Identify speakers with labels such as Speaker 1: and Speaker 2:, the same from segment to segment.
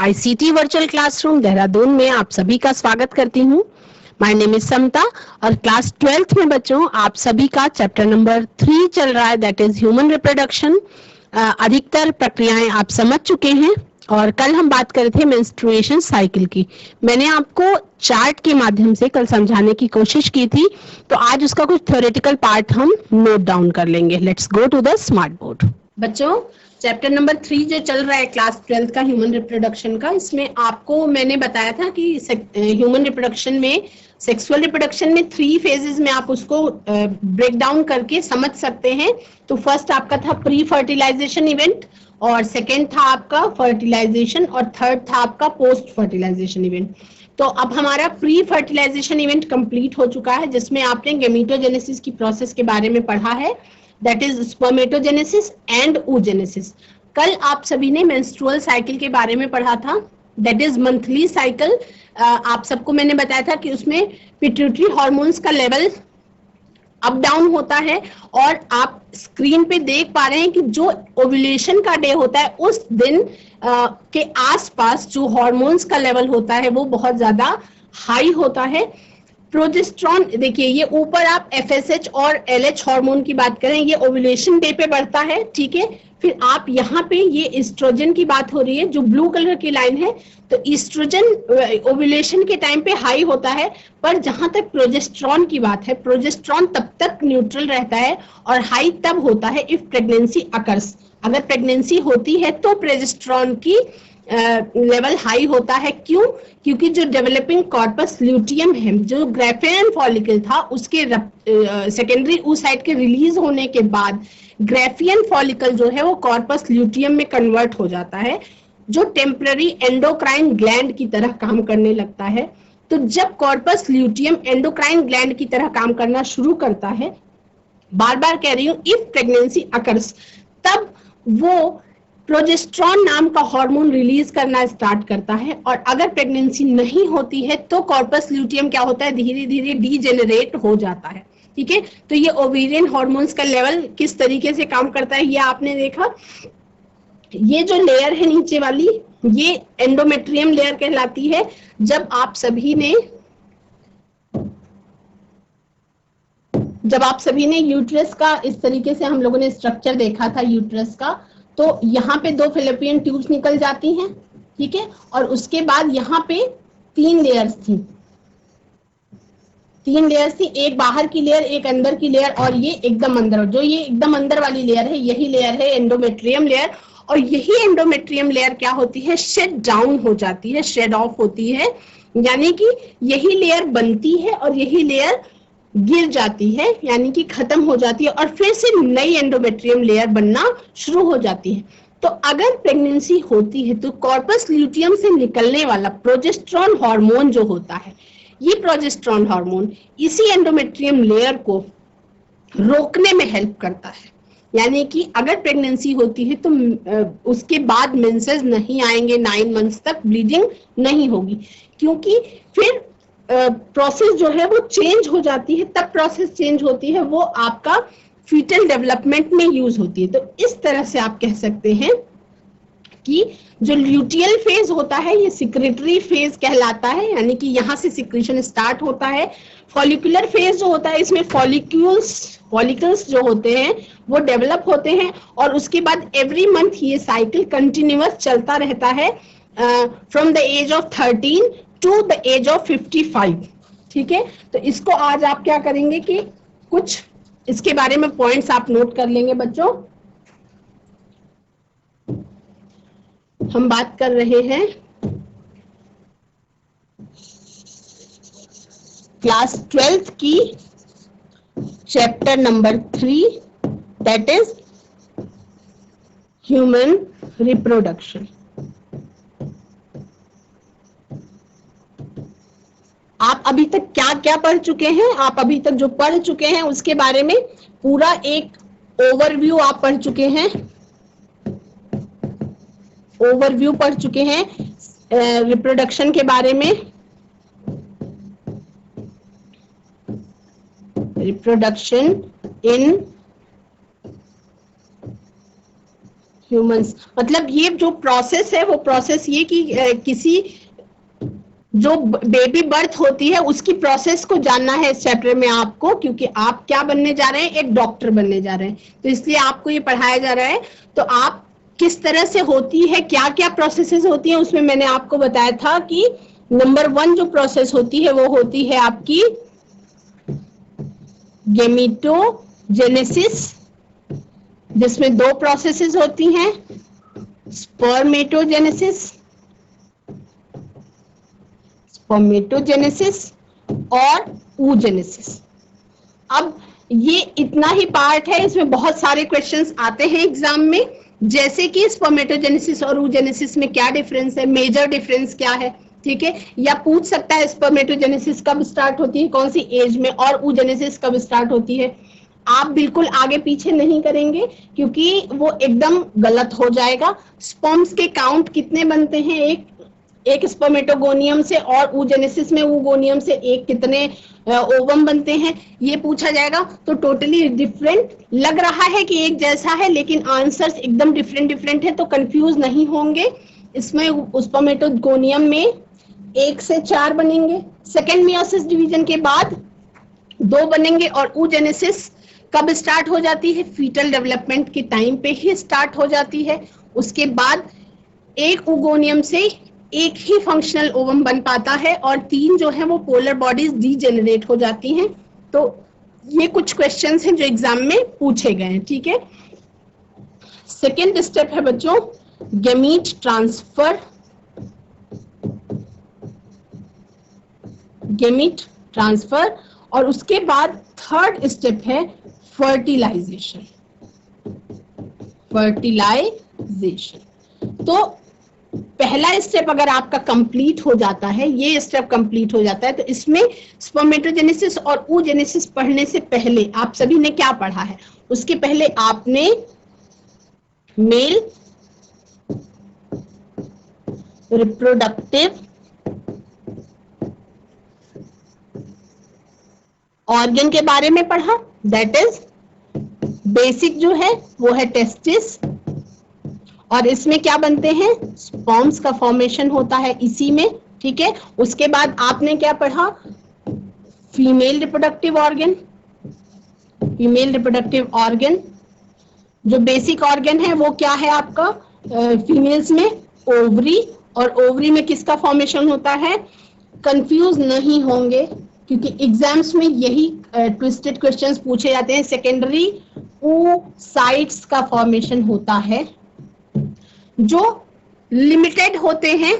Speaker 1: ICT virtual classroom Dehradun में आप सभी का स्वागत करती हूँ। माय नेम इज समता और क्लास 12th में बच्चों आप सभी का चैप्टर नंबर 3 चल रहा है, दैट इज ह्यूमन रिप्रोडक्शन। अधिकतर प्रक्रियाएं आप समझ चुके हैं और कल हम बात कर रहे थे मेंस्ट्रुएशन साइकिल की। मैंने आपको चार्ट के माध्यम से कल समझाने की कोशिश की थी, तो आज उसका कुछ थ्योरेटिकल पार्ट हम नोट डाउन कर लेंगे। Let's go to the smart board. बच्चों, चैप्टर नंबर 3 जो चल रहा है क्लास 12th का ह्यूमन रिप्रोडक्शन का, इसमें आपको मैंने बताया था कि ह्यूमन रिप्रोडक्शन में, सेक्सुअल रिप्रोडक्शन में 3 फेजेस में आप उसको ब्रेक डाउन करके समझ सकते हैं। तो फर्स्ट आपका था प्री फर्टिलाइजेशन इवेंट, और सेकेंड था आपका फर्टिलाइजेशन, और थर्ड था आपका पोस्ट फर्टिलाइजेशन इवेंट। तो अब हमारा प्री फर्टिलाइजेशन इवेंट कंप्लीट हो चुका है, जिसमें आपने गेमेटोजेनेसिस की प्रोसेस के बारे में पढ़ा है, that is spermatogenesis and oogenesis। कल आप सभी ने मेंस्ट्रुअल साइकिल के बारे में पढ़ा था, दैट इज मंथली साइकिल। आप सबको मैंने बताया था कि उसमें पिट्यूटरी हॉर्मोन्स का लेवल अप डाउन होता है, और आप स्क्रीन पे देख पा रहे हैं कि जो ओव्यूलेशन का डे होता है उस दिन के आसपास जो हॉर्मोन्स का लेवल होता है वो बहुत ज्यादा हाई होता है। प्रोजेस्टेरॉन देखिए, ये ऊपर आप एफएसएच और एलएच हार्मोन की बात करें, ये ओव्यूलेशन डे पे बढ़ता है, ठीक है। फिर आप यहाँ पे ये ईस्ट्रोजन की बात हो रही है, जो ब्लू कलर की लाइन है, तो ईस्ट्रोजन ओव्यूलेशन के टाइम पे हाई होता है। पर जहां तक प्रोजेस्टेरॉन की बात है, प्रोजेस्टेरॉन तब तक न्यूट्रल रहता है और हाई तब होता है इफ प्रेगनेंसी अकर्स। अगर प्रेगनेंसी होती है तो प्रोजेस्टेरॉन की लेवल हाई होता है। क्यों? क्योंकि जो डेवलपिंग कॉर्पस ल्यूटियम है, जो ग्राफियन फॉलिकल था, उसके सेकेंडरी oocyte के रिलीज होने के बाद ग्राफियन फॉलिकल जो है वो कॉर्पस ल्यूटियम में कन्वर्ट हो जाता है, जो टेम्पररी एंडोक्राइन ग्लैंड की तरह काम करने लगता है। तो जब कॉर्पस ल्यूटियम एंडोक्राइन ग्लैंड की तरह काम करना शुरू करता है, बार बार कह रही हूं, इफ प्रेगनेंसी अकर्स, तब वो प्रोजेस्टेरॉन नाम का हार्मोन रिलीज करना स्टार्ट करता है। और अगर प्रेगनेंसी नहीं होती है तो कॉर्पस ल्यूटियम क्या होता है, धीरे धीरे डीजेनरेट हो जाता है, ठीक है। तो ये ओवेरियन हार्मोन्स का लेवल किस तरीके से काम करता है ये आपने देखा। ये जो लेयर है नीचे वाली, ये एंडोमेट्रियम लेयर कहलाती है। जब आप सभी ने यूट्रस का इस तरीके से हम लोगों ने स्ट्रक्चर देखा था यूट्रस का, तो यहाँ पे 2 फैलोपियन ट्यूब्स निकल जाती हैं, ठीक है। और उसके बाद यहाँ पे 3 लेयर्स थी, एक बाहर की लेयर, एक अंदर की लेयर, और ये एकदम अंदर, जो ये एकदम अंदर वाली लेयर है, यही लेयर है एंडोमेट्रियम लेयर। और यही एंडोमेट्रियम लेयर क्या होती है, शेड डाउन हो जाती है, शेड ऑफ होती है, यानी कि यही लेयर बनती है और यही लेयर गिर जाती है, यानी कि खत्म हो जाती है, और फिर से नई एंडोमेट्रियम लेयर बनना शुरू हो जाती है। तो अगर प्रेगनेंसी होती है तो कॉर्पस ल्यूटियम से निकलने वाला प्रोजेस्टेरॉन हार्मोन जो होता है, ये प्रोजेस्टेरॉन हार्मोन इसी एंडोमेट्रियम लेयर को रोकने में हेल्प करता है। यानी कि अगर प्रेगनेंसी होती है तो उसके बाद मेंसेस नहीं आएंगे, 9 मंथ्स तक ब्लीडिंग नहीं होगी, क्योंकि फिर प्रोसेस जो है वो चेंज हो जाती है। तब प्रोसेस चेंज होती है, वो आपका फीटल डेवलपमेंट में यूज होती है। तो इस तरह से आप कह सकते हैं कि जो ल्यूटियल फेज होता है ये सिक्रेटरी फेज कहलाता है, यानी कि यहाँ से सिक्रीशन स्टार्ट होता है। फॉलिकुलर फेज जो होता है, इसमें फॉलिकल्स जो होते हैं वो डेवलप होते हैं, और उसके बाद एवरी मंथ ये साइकिल कंटिन्यूअस चलता रहता है from the age of 13 to the age of 55, ठीक है। तो इसको आज आप क्या करेंगे कि कुछ इसके बारे में पॉइंट्स आप नोट कर लेंगे बच्चों। हम बात कर रहे हैं क्लास 12th की chapter number 3, that is human reproduction. आप अभी तक क्या क्या पढ़ चुके हैं? आप अभी तक जो पढ़ चुके हैं उसके बारे में पूरा एक ओवरव्यू आप पढ़ चुके हैं, रिप्रोडक्शन के बारे में, रिप्रोडक्शन इन ह्यूमंस, मतलब ये जो प्रोसेस है वो प्रोसेस ये कि किसी जो बेबी बर्थ होती है उसकी प्रोसेस को जानना है इस चैप्टर में आपको, क्योंकि आप क्या बनने जा रहे हैं, एक डॉक्टर बनने जा रहे हैं, तो इसलिए आपको ये पढ़ाया जा रहा है। तो आप किस तरह से होती है, क्या क्या प्रोसेसेस होती है, उसमें मैंने आपको बताया था कि नंबर 1 जो प्रोसेस होती है वो होती है आपकी गेमीटोजेनेसिस, जिसमें 2 प्रोसेसेस होती हैं, स्पर्मेटोजेनेसिस और oogenesis। अब ये इतना ही पार्ट है, इसमें बहुत सारे क्वेश्चंस आते हैं एग्जाम में, जैसे कि स्पर्मेटोजेनेसिस और oogenesis में क्या डिफरेंस है, मेजर डिफरेंस क्या है, ठीक है। या पूछ सकता है स्पर्मेटोजेनेसिस कब स्टार्ट होती है, कौन सी एज में, और oogenesis कब स्टार्ट होती है। आप बिल्कुल आगे पीछे नहीं करेंगे क्योंकि वो एकदम गलत हो जाएगा। स्पर्म्स के काउंट कितने बनते हैं एक स्पर्मेटोगोनियम से, और oogenesis में ooगोनियम से एक कितने ओवम बनते हैं, ये पूछा जाएगा। तो टोटली डिफरेंट लग रहा है कि एक जैसा है, लेकिन आंसर्स एकदम डिफरेंट है, तो कंफ्यूज नहीं होंगे। इसमें स्पर्मेटोगोनियम में 1 से 4 बनेंगे, सेकेंड मियोसिस डिवीजन के बाद 2 बनेंगे, और oogenesis कब स्टार्ट हो जाती है, फीटल डेवलपमेंट के टाइम पे ही स्टार्ट हो जाती है। उसके बाद एक ooगोनियम से एक ही फंक्शनल ओवम बन पाता है, और 3 जो है वो पोलर बॉडीज डीजेनरेट हो जाती हैं। तो ये कुछ क्वेश्चंस हैं जो एग्जाम में पूछे गए हैं, ठीक है। सेकेंड स्टेप है बच्चों गैमीट ट्रांसफर, और उसके बाद थर्ड स्टेप है फर्टिलाइजेशन। तो पहला स्टेप अगर आपका कंप्लीट हो जाता है, ये स्टेप कंप्लीट हो जाता है, तो इसमें स्पर्मेटोजेनेसिस और oogenesis पढ़ने से पहले आप सभी ने क्या पढ़ा है, उसके पहले आपने मेल रिप्रोडक्टिव ऑर्गन के बारे में पढ़ा, दैट इज बेसिक जो है वो है टेस्टिस, और इसमें क्या बनते हैं, स्पर्म्स का फॉर्मेशन होता है इसी में, ठीक है। उसके बाद आपने क्या पढ़ा, फीमेल रिप्रोडक्टिव ऑर्गन, जो बेसिक ऑर्गन है वो क्या है आपका, फीमेल्स में ओवरी, और ओवरी में किसका फॉर्मेशन होता है, कंफ्यूज नहीं होंगे क्योंकि एग्जाम्स में यही ट्विस्टेड क्वेश्चंस पूछे जाते हैं। सेकेंडरी oocytes का फॉर्मेशन होता है, जो लिमिटेड होते हैं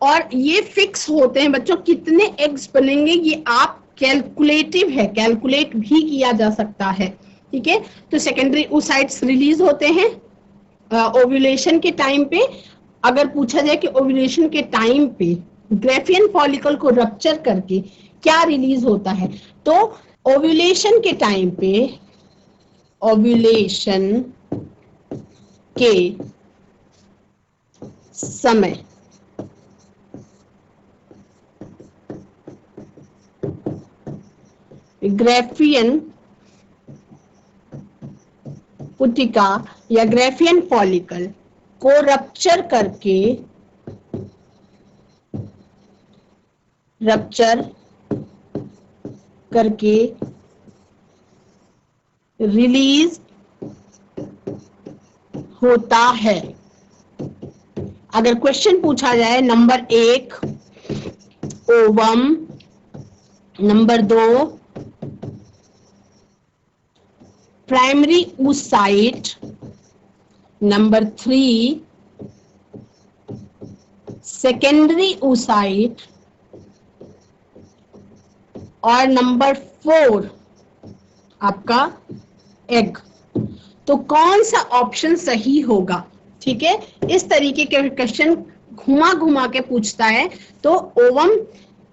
Speaker 1: और ये फिक्स होते हैं बच्चों, कितने एग्स बनेंगे ये आप कैलकुलेट भी किया जा सकता है, ठीक है। तो सेकेंडरी oocytes रिलीज होते हैं ओव्यूलेशन के टाइम पे। अगर पूछा जाए कि ओव्यूलेशन के टाइम पे ग्रेफियन फॉलिकल को रप्चर करके क्या रिलीज होता है, तो ओव्यूलेशन के टाइम पे, ओव्यूलेशन के समय ग्रेफियन पुटिका या ग्रेफियन फॉलिकल को रप्चर करके रिलीज होता है। अगर क्वेश्चन पूछा जाए number 1 ovum, number 2 primary oocyte, number 3 secondary oocyte, और नंबर 4 आपका एग, तो कौन सा ऑप्शन सही होगा, ठीक है। इस तरीके के क्वेश्चन घुमा के पूछता है। तो ओवम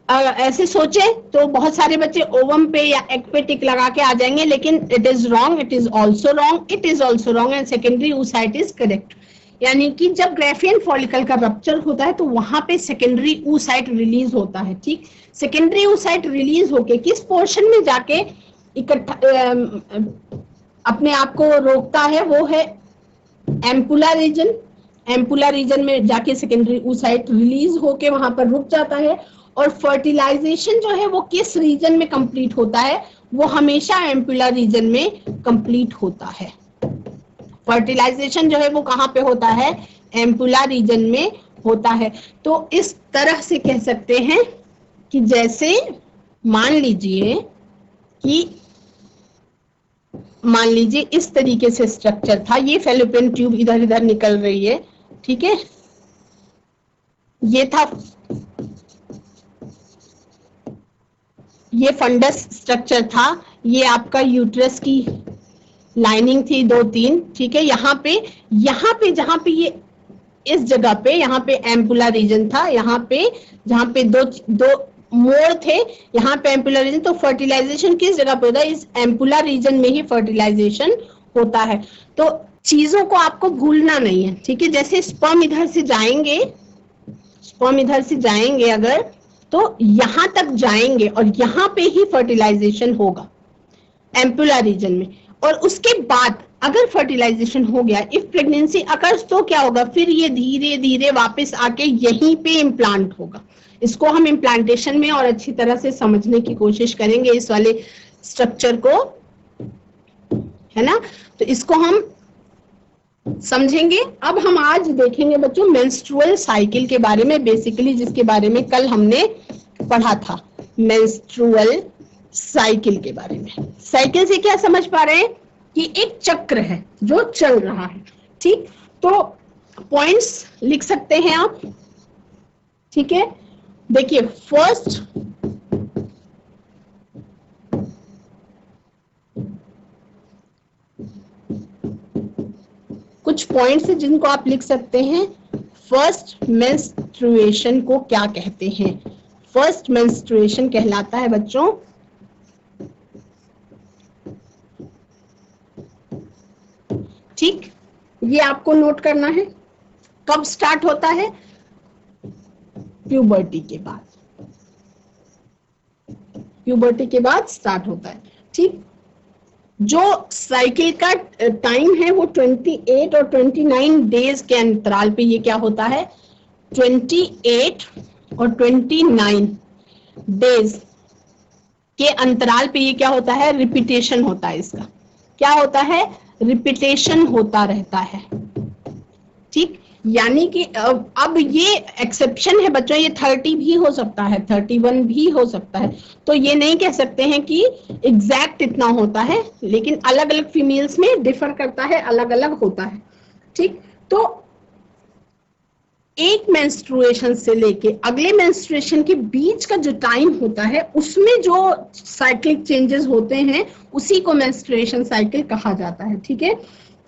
Speaker 1: ऐसे सोचे तो बहुत सारे बच्चे ओवम पे या एग पे टिक लगा के आ जाएंगे, लेकिन it is wrong, it is also wrong and secondary oocyte is correct. यानी कि जब ग्रेफियन फॉलिकल का रप्चर होता है तो वहां पे सेकेंडरी oocyte रिलीज होता है, ठीक। सेकेंडरी oocyte रिलीज होके किस पोर्शन में जाके इकट्ठा अपने आप को रोकता है, वो है एम्पुला रीजन, एम्पुला रीजन में जाके सेकेंडरी oocyte रिलीज होके वहां पर रुक जाता है, और फर्टिलाइजेशन जो है वो किस रीजन में कंप्लीट होता है, वो हमेशा एम्पुला रीजन में कंप्लीट होता है। फर्टिलाइजेशन जो है वो कहां पे होता है, एम्पुला रीजन में होता है। तो इस तरह से कह सकते हैं कि जैसे मान लीजिए इस तरीके से स्ट्रक्चर था, ये फेलोपियन ट्यूब इधर इधर निकल रही है, ठीक है, ये था, ये फंडस स्ट्रक्चर था, ये आपका यूट्रस की लाइनिंग थी 2-3, ठीक है, यहाँ पे जहां पे ये इस जगह पे यहाँ पे एम्पुला रीजन था, यहाँ पे जहां पे दो मोड़ थे, यहाँ पे एम्पुला रीजन, तो फर्टिलाइजेशन किस जगह पे होता है, इस एम्पुला रीजन में ही फर्टिलाइजेशन होता है। तो चीजों को आपको भूलना नहीं है, ठीक है, जैसे स्पर्म इधर से जाएंगे अगर, तो यहां तक जाएंगे और यहाँ पे ही फर्टिलाइजेशन होगा एम्पुला रीजन में, और उसके बाद अगर फर्टिलाइजेशन हो गया, इफ प्रेगनेंसी अकर्स, तो क्या होगा, फिर ये धीरे धीरे वापस आके यहीं पे इम्प्लांट होगा। इसको हम इम्प्लांटेशन में और अच्छी तरह से समझने की कोशिश करेंगे, इस वाले स्ट्रक्चर को, है ना, तो इसको हम समझेंगे। अब हम आज देखेंगे बच्चों मेंस्ट्रुअल साइकिल के बारे में, बेसिकली जिसके बारे में कल हमने पढ़ा था, मेंस्ट्रुअल साइकिल के बारे में। साइकिल से क्या समझ पा रहे हैं कि एक चक्र है जो चल रहा है, ठीक, तो पॉइंट्स लिख सकते हैं आप, ठीक है, देखिए फर्स्ट कुछ पॉइंट्स हैं जिनको आप लिख सकते हैं। फर्स्ट मेंस्ट्रुएशन को क्या कहते हैं, फर्स्ट मेंस्ट्रुएशन कहलाता है बच्चों ठीक, ये आपको नोट करना है। कब स्टार्ट होता है, प्यूबर्टी के बाद, प्यूबर्टी के बाद स्टार्ट होता है, ठीक। जो साइकिल का टाइम है वो 28 और 29 डेज के अंतराल पे ये क्या होता है, 28 और 29 डेज के अंतराल पे ये क्या होता है, रिपीटेशन होता है, इसका क्या होता है, रिपीटेशन होता रहता है, ठीक। यानी कि अब ये एक्सेप्शन है बच्चों, ये 30 भी हो सकता है, 31 भी हो सकता है, तो ये नहीं कह सकते हैं कि एग्जैक्ट इतना होता है, लेकिन अलग अलग फीमेल्स में डिफर करता है, अलग अलग होता है, ठीक। तो एक मेंस्ट्रुएशन से लेके अगले मेंस्ट्रुएशन के बीच का जो टाइम होता है, उसमें जो साइक्लिक चेंजेस होते हैं उसी को मेंस्ट्रुएशन साइकिल कहा जाता है, ठीक है।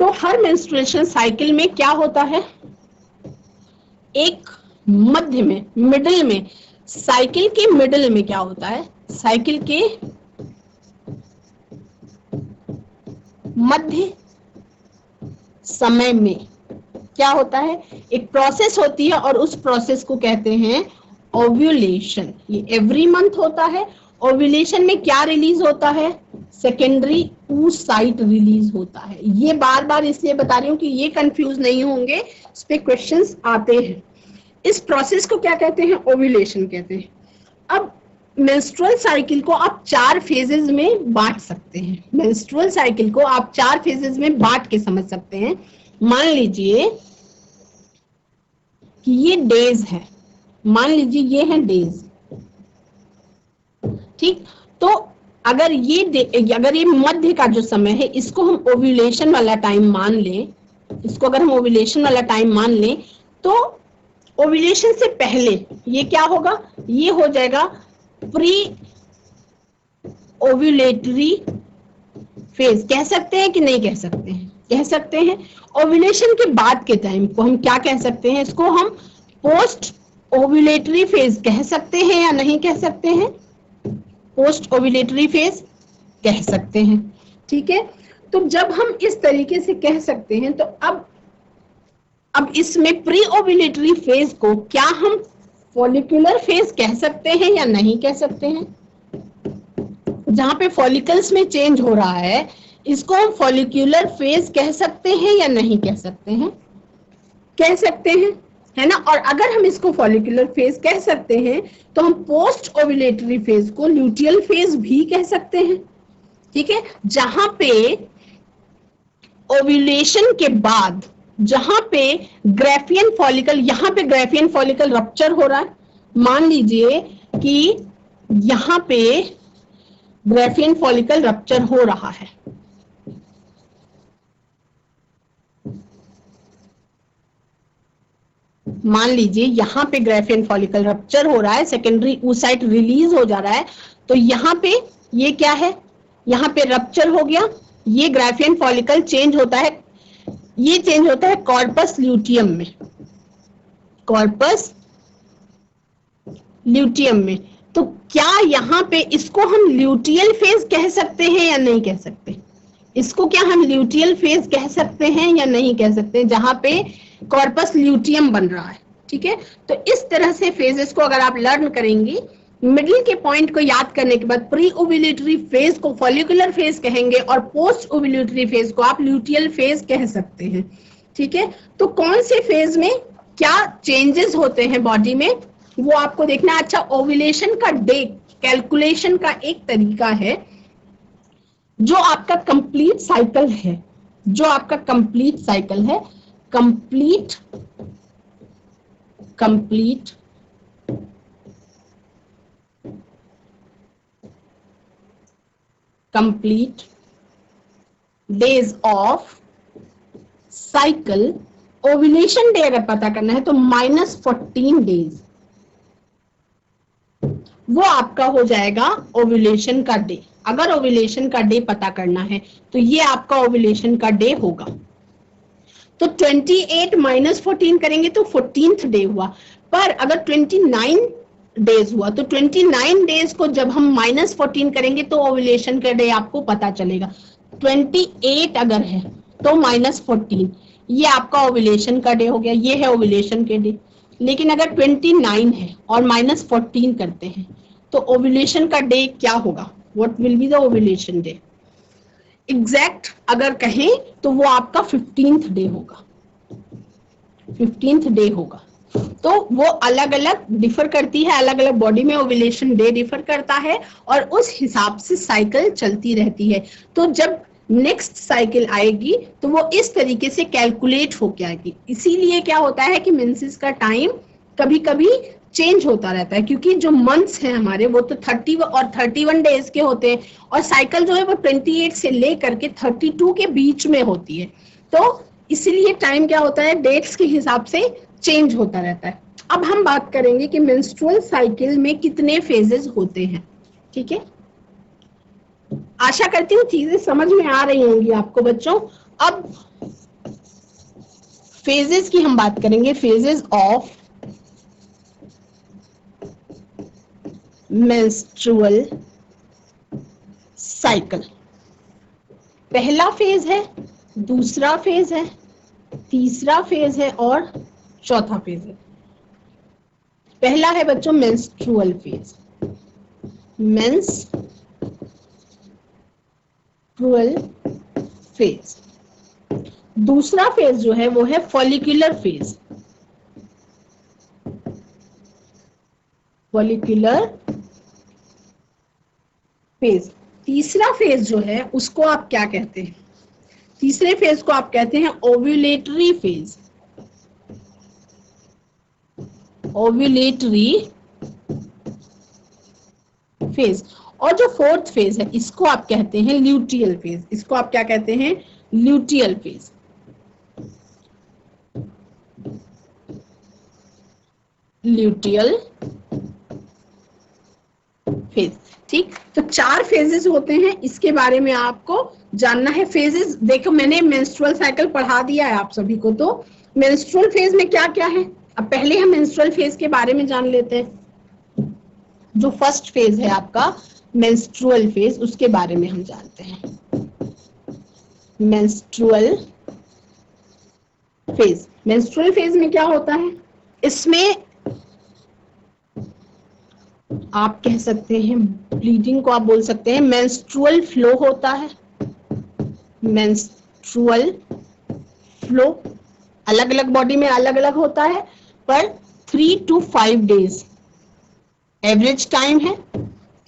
Speaker 1: तो हर मेंस्ट्रुएशन साइकिल में क्या होता है, एक मध्य में, मिडिल में, साइकिल के मिडिल में क्या होता है, साइकिल के मध्य समय में क्या होता है, एक प्रोसेस होती है और उस प्रोसेस को कहते हैं ओव्यूलेशन। ये एवरी मंथ होता है। ओव्यूलेशन में क्या रिलीज होता है, सेकेंडरी oocyte रिलीज होता है। ये बार बार इसलिए बता रही हूँ कि ये कंफ्यूज नहीं होंगे, इस पे क्वेश्चंस आते हैं। इस प्रोसेस को क्या कहते हैं, ओव्यूलेशन कहते हैं। अब मेंस्ट्रुअल साइकिल को आप 4 फेजेस में बांट सकते हैं। मेंस्ट्रुअल साइकिल को आप 4 फेजेस में बांट के समझ सकते हैं। मान लीजिए कि ये डेज है, मान लीजिए ये है डेज, ठीक। तो अगर ये मध्य का जो समय है, इसको हम ओव्यूलेशन वाला टाइम मान लें, इसको अगर हम ओव्यूलेशन वाला टाइम मान लें, तो ओव्यूलेशन से पहले ये क्या होगा, ये हो जाएगा प्री ओव्यूलेटरी फेज। कह सकते हैं कि नहीं कह सकते हैं, कह सकते हैं। ओव्यूलेशन के बाद के टाइम को हम क्या कह सकते हैं, इसको हम पोस्ट ओव्यूलेटरी फेज कह सकते हैं या नहीं कह सकते हैं, पोस्ट ओव्यूलेटरी फेज कह सकते हैं, ठीक है। तो जब हम इस तरीके से कह सकते हैं, तो अब इसमें प्री ओव्यूलेटरी फेज को क्या हम फॉलिकुलर फेज कह सकते हैं या नहीं कह सकते हैं, जहां पे फॉलिकल्स में चेंज हो रहा है इसको हम फॉलिक्यूलर फेज कह सकते हैं या नहीं कह सकते हैं? कह सकते हैं, है ना। और अगर हम इसको फॉलिक्यूलर फेज कह सकते हैं तो हम पोस्ट ओव्यूलेटरी फेज को ल्यूटियल फेज भी कह सकते हैं, ठीक है। जहां पे ओव्यूलेशन के बाद, जहां पे ग्राफियन फॉलिकल, यहां पे ग्राफियन फॉलिकल रप्चर हो रहा है, मान लीजिए कि यहां पे ग्राफियन फॉलिकल रप्चर हो रहा है, मान लीजिए यहां पे ग्राफियन फॉलिकल रप्चर हो रहा है, सेकेंडरी oocyte रिलीज हो जा रहा है, तो यहां पे ये क्या है, यहां पे रप्चर हो गया, ये ग्राफियन फॉलिकल चेंज होता है, ये चेंज होता है कॉर्पस ल्यूटियम में, कॉर्पस ल्यूटियम में। तो क्या यहाँ पे इसको हम ल्यूटियल फेज कह सकते हैं या नहीं कह सकते? इसको क्या हम ल्यूटियल फेज कह सकते हैं या नहीं कह सकते, जहां पे कॉर्पस ल्यूटियम बन रहा है, ठीक है। तो इस तरह से फेजेस को अगर आप लर्न करेंगे, मिडिल के पॉइंट को याद करने के बाद प्री ओव्यूलेटरी फेज को फॉलिकुलर फेज कहेंगे और पोस्ट ओव्यूलेटरी फेज को आप ल्यूटियल फेज कह सकते हैं, ठीक है। तो कौन से फेज में क्या चेंजेस होते हैं बॉडी में, वो आपको देखना है। अच्छा, ओव्यूलेशन का डे कैलकुलेशन का एक तरीका है, जो आपका कंप्लीट साइकिल है, जो आपका कंप्लीट साइकिल है, complete days of cycle, ovulation day अगर पता करना है तो -14 डेज, वो आपका हो जाएगा ओव्यूलेशन का डे। अगर ओव्यूलेशन का डे पता करना है तो ये आपका ओव्यूलेशन का डे होगा। तो 28 - 14 करेंगे तो 14th डे हुआ। पर अगर 29 डेज हुआ तो 29 डेज को जब हम -14 करेंगे तो ओव्यूलेशन का डे आपको पता चलेगा। 28 अगर है तो -14, ये आपका ओव्यूलेशन का डे हो गया, ये है ओव्यूलेशन के डे। लेकिन अगर 29 है और -14 करते हैं तो ओव्यूलेशन का डे क्या होगा? What will be the ovulation day? Exact अगर कहें तो वो आपका 15th डे होगा, 15th डे होगा। तो वो अलग अलग डिफर करती है, अलग अलग बॉडी में ओव्यूलेशन डे डिफर करता है और उस हिसाब से साइकिल चलती रहती है। तो जब नेक्स्ट साइकिल आएगी तो वो इस तरीके से कैलकुलेट होके आएगी। इसीलिए क्या होता है कि मेंसेस का टाइम कभी कभी चेंज होता रहता है, क्योंकि जो मंथ्स हैं हमारे वो तो 30 और 31 डेज के होते हैं और साइकिल जो है वो 28 से लेकर के 32 के बीच में होती है। तो इसलिए टाइम क्या होता है, डेट्स के हिसाब से चेंज होता रहता है। अब हम बात करेंगे कि मेंस्ट्रुअल साइकिल में कितने फेजेस होते हैं, ठीक है। आशा करती हूँ चीजें समझ में आ रही होंगी आपको बच्चों। अब फेजेस की हम बात करेंगे, फेजेस ऑफ मेंस्ट्रुअल साइकिल। पहला फेज है, दूसरा फेज है, तीसरा फेज है और चौथा फेज है। पहला है बच्चों मेंस्ट्रुअल फेज, मेंस्ट्रुअल फेज। दूसरा फेज जो है वो है फॉलिक्यूलर फेज, फॉलिक्यूलर फेज। तीसरा फेज जो है उसको आप क्या कहते हैं? तीसरे फेज को आप कहते हैं ओव्यूलेटरी फेज, ओव्यूलेटरी फेज। और जो फोर्थ फेज है इसको आप कहते हैं ल्यूटियल फेज, इसको आप क्या कहते हैं? Luteal phase. ल्यूटियल फेज, ठीक। तो 4 फेजेस होते हैं, इसके बारे में आपको जानना है। फेजेस देखो, मैंने मेंस्ट्रुअल साइकिल पढ़ा दिया है आप सभी को। तो मेंस्ट्रुअल फेज में क्या क्या है, अब पहले हम मेंस्ट्रुअल फेज के बारे में जान लेते हैं। जो फर्स्ट फेज है आपका मेंस्ट्रुअल फेज, उसके बारे में हम जानते हैं। मेंस्ट्रुअल फेज, मेंस्ट्रुअल फेज में क्या होता है? इसमें आप कह सकते हैं ब्लीडिंग को आप बोल सकते हैं, मेंस्ट्रुअल फ्लो होता है, मेंस्ट्रुअल फ्लो अलग अलग बॉडी में अलग अलग होता है, पर 3 to 5 डेज एवरेज टाइम है।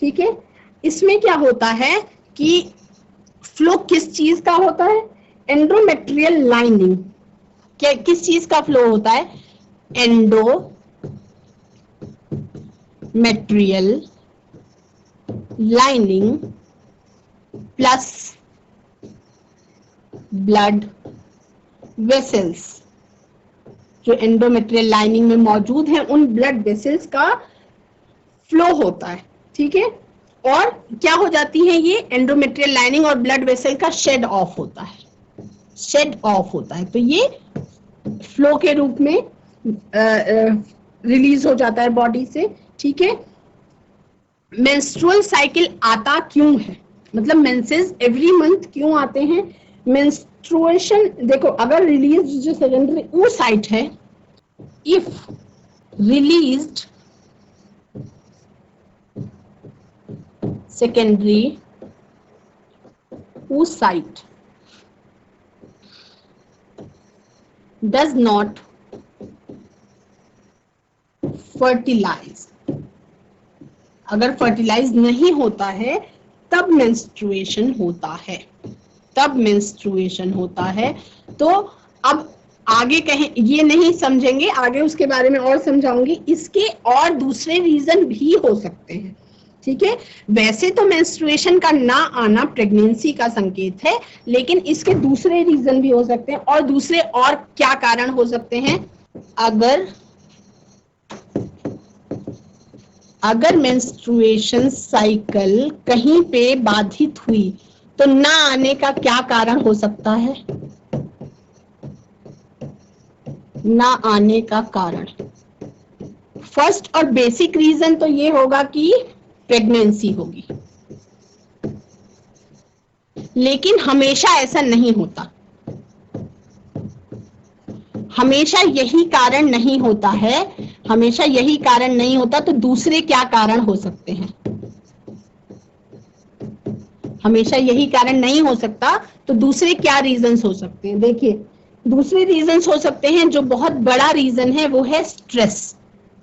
Speaker 1: ठीक है, इसमें क्या होता है कि फ्लो किस चीज का होता है? Endometrial lining. क्या किस चीज का फ्लो होता है? Endometrial lining plus blood vessels. जो एंडोमेट्रियल लाइनिंग में मौजूद हैं उन ब्लड वेसल्स का फ्लो होता है। ठीक है, और क्या हो जाती है ये एंडोमेट्रियल लाइनिंग और ब्लड वेसल का शेड ऑफ होता है, शेड ऑफ होता है। तो ये फ्लो के रूप में रिलीज हो जाता है बॉडी से। ठीक है, मेंस्ट्रुअल साइकिल आता क्यों है, मतलब मेंसेस एवरी मंथ क्यों आते हैं? मेंस्ट्रुएशन देखो, अगर रिलीज जो सेकेंडरी oocyte है, if released secondary oocyte does not fertilize, अगर फर्टिलाइज नहीं होता है तब मेंस्ट्रुएशन होता है, तब मेंस्ट्रुएशन होता है। तो अब आगे कहें, ये नहीं समझेंगे, आगे उसके बारे में और समझाऊंगी। इसके और दूसरे रीजन भी हो सकते हैं। ठीक है, वैसे तो मेंस्ट्रुएशन का ना आना प्रेगनेंसी का संकेत है, लेकिन इसके दूसरे रीजन भी हो सकते हैं। और दूसरे और क्या कारण हो सकते हैं? अगर मेंस्ट्रुएशन साइकिल कहीं पे बाधित हुई तो ना आने का क्या कारण हो सकता है? ना आने का कारण फर्स्ट और बेसिक रीजन तो ये होगा कि प्रेगनेंसी होगी, लेकिन हमेशा ऐसा नहीं होता, हमेशा यही कारण नहीं होता है, हमेशा यही कारण नहीं होता। तो दूसरे क्या कारण हो सकते हैं? हमेशा यही कारण नहीं हो सकता, तो दूसरे क्या रीजंस हो सकते हैं? देखिए, दूसरे रीजंस हो सकते हैं, जो बहुत बड़ा रीजन है वो है स्ट्रेस,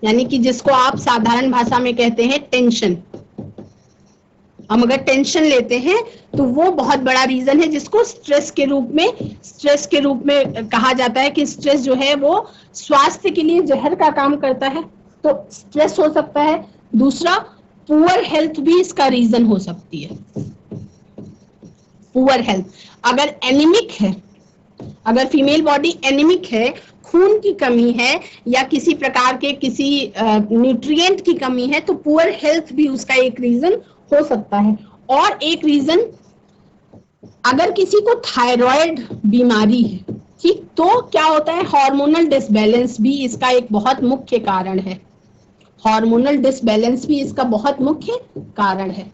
Speaker 1: यानी कि जिसको आप साधारण भाषा में कहते हैं टेंशन। हम अगर टेंशन लेते हैं तो वो बहुत बड़ा रीजन है, जिसको स्ट्रेस के रूप में कहा जाता है कि स्ट्रेस जो है वो स्वास्थ्य के लिए जहर का काम करता है। तो स्ट्रेस हो सकता है। दूसरा, पुअर हेल्थ भी इसका रीजन हो सकती है। पुअर हेल्थ, अगर एनीमिक है, अगर फीमेल बॉडी एनीमिक है, खून की कमी है या किसी प्रकार के किसी न्यूट्रिएंट की कमी है, तो पुअर हेल्थ भी उसका एक रीजन हो सकता है। और एक रीजन, अगर किसी को थायराइड बीमारी है, ठीक, तो क्या होता है? हार्मोनल डिसबैलेंस भी इसका एक बहुत मुख्य कारण है। हार्मोनल डिसबैलेंस भी इसका बहुत मुख्य कारण है।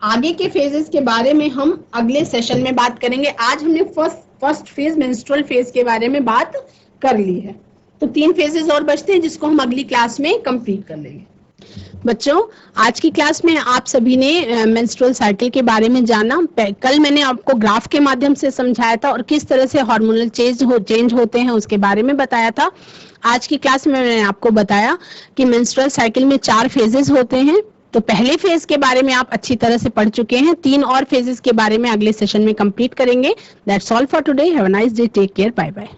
Speaker 1: आगे के फेजेस के बारे में हम अगले सेशन में बात करेंगे। आज हमने फर्स्ट फेज मेंस्ट्रुअल फेज के बारे में बात कर ली है, तो 3 फेजेस और बचते हैं जिसको हम अगली क्लास में कंप्लीट कर लेंगे। बच्चों, आज की क्लास में आप सभी ने मेंस्ट्रुअल साइकिल के बारे में जाना। कल मैंने आपको ग्राफ के माध्यम से समझाया था और किस तरह से हार्मोनल चेंज होते हैं उसके बारे में बताया था। आज की क्लास में मैंने आपको बताया कि मेंस्ट्रुअल साइकिल में 4 फेजेस होते हैं। तो पहले फेज के बारे में आप अच्छी तरह से पढ़ चुके हैं। 3 और फेजेस के बारे में अगले सेशन में कंप्लीट करेंगे। That's all for today. Have a nice day. Take care. Bye bye.